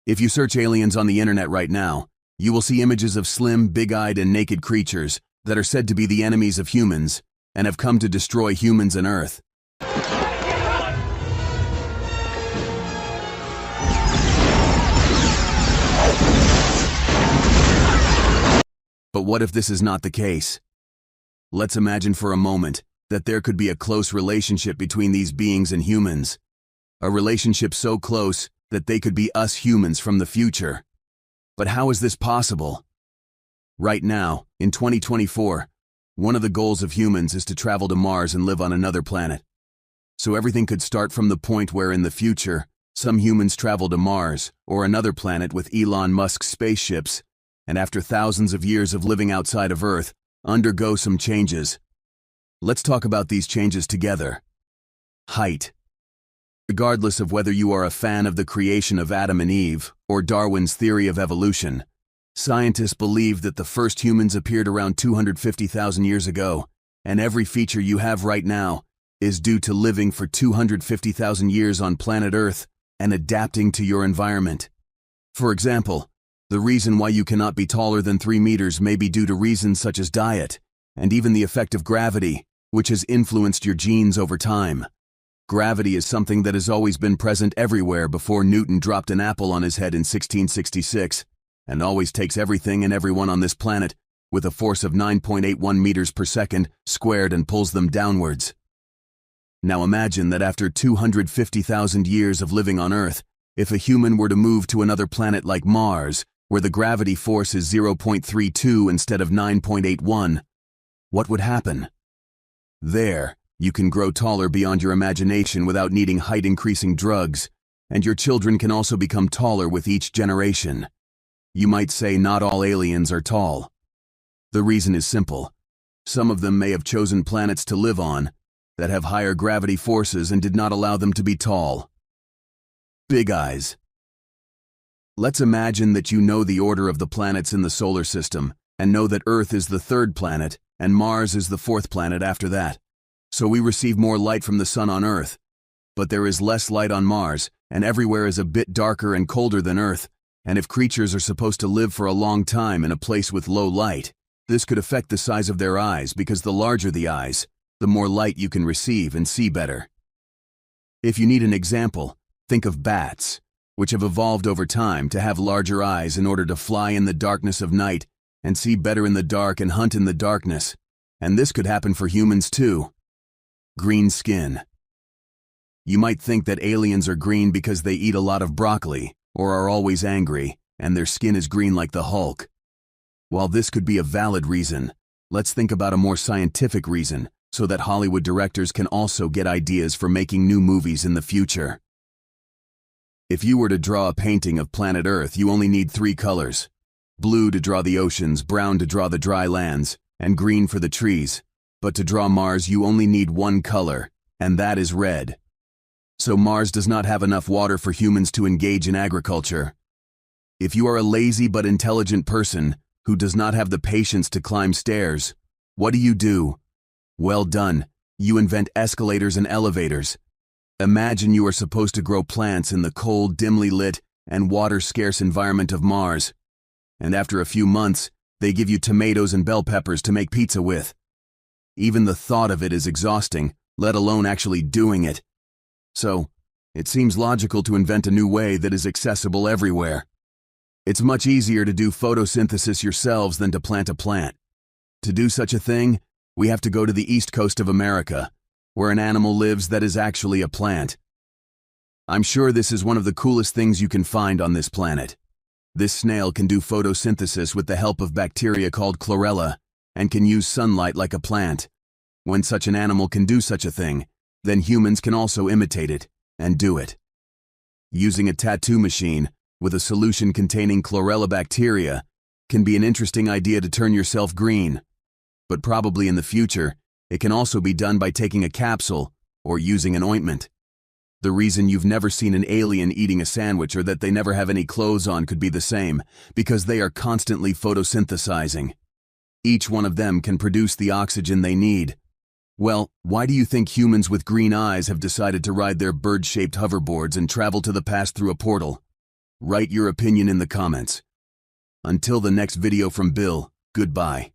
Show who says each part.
Speaker 1: If you search aliens on the internet right now, you will see images of slim, big-eyed, and naked creatures that are said to be the enemies of humans and have come to destroy humans and Earth. But what if this is not the case? Let's imagine for a moment that there could be a close relationship between these beings and humans. A relationship so close that they could be us humans from the future. But how is this possible? Right now, in 2024, one of the goals of humans is to travel to Mars and live on another planet. So everything could start from the point where in the future, some humans travel to Mars or another planet with Elon Musk's spaceships, and after thousands of years of living outside of Earth, undergo some changes. Let's talk about these changes together. Height. Regardless of whether you are a fan of the creation of Adam and Eve or Darwin's theory of evolution, scientists believe that the first humans appeared around 250,000 years ago, and every feature you have right now is due to living for 250,000 years on planet Earth and adapting to your environment. For example, the reason why you cannot be taller than 3 meters may be due to reasons such as diet, and even the effect of gravity, which has influenced your genes over time. Gravity is something that has always been present everywhere before Newton dropped an apple on his head in 1666, and always takes everything and everyone on this planet with a force of 9.81 meters per second squared and pulls them downwards. Now imagine that after 250,000 years of living on Earth, if a human were to move to another planet like Mars, where the gravity force is 0.32 instead of 9.81, what would happen? There, you can grow taller beyond your imagination without needing height-increasing drugs, and your children can also become taller with each generation. You might say not all aliens are tall. The reason is simple. Some of them may have chosen planets to live on that have higher gravity forces and did not allow them to be tall. Big eyes. Let's imagine that you know the order of the planets in the solar system and know that Earth is the 3rd planet and Mars is the 4th planet after that. So we receive more light from the sun on Earth, but there is less light on Mars, and everywhere is a bit darker and colder than Earth, and if creatures are supposed to live for a long time in a place with low light, this could affect the size of their eyes because the larger the eyes, the more light you can receive and see better. If you need an example, think of bats, which have evolved over time to have larger eyes in order to fly in the darkness of night and see better in the dark and hunt in the darkness, and this could happen for humans too. Green skin. You might think that aliens are green because they eat a lot of broccoli or are always angry, and their skin is green like the Hulk. While this could be a valid reason, let's think about a more scientific reason so that Hollywood directors can also get ideas for making new movies in the future. If you were to draw a painting of planet Earth, you only need 3 colors. Blue to draw the oceans, brown to draw the dry lands, and green for the trees. But to draw Mars, you only need 1 color, and that is red. So Mars does not have enough water for humans to engage in agriculture. If you are a lazy but intelligent person who does not have the patience to climb stairs, what do? Well done, you invent escalators and elevators. Imagine you are supposed to grow plants in the cold, dimly lit, and water-scarce environment of Mars, and after a few months, they give you tomatoes and bell peppers to make pizza with. Even the thought of it is exhausting, let alone actually doing it. So, it seems logical to invent a new way that is accessible everywhere. It's much easier to do photosynthesis yourselves than to plant a plant. To do such a thing, we have to go to the east coast of America, where an animal lives that is actually a plant. I'm sure this is one of the coolest things you can find on this planet. This snail can do photosynthesis with the help of bacteria called chlorella, and can use sunlight like a plant. When such an animal can do such a thing, then humans can also imitate it and do it. Using a tattoo machine with a solution containing chlorella bacteria can be an interesting idea to turn yourself green. But probably in the future, it can also be done by taking a capsule or using an ointment. The reason you've never seen an alien eating a sandwich or that they never have any clothes on could be the same, because they are constantly photosynthesizing. Each one of them can produce the oxygen they need. Well, why do you think humans with green eyes have decided to ride their bird-shaped hoverboards and travel to the past through a portal? Write your opinion in the comments. Until the next video from Bill, goodbye.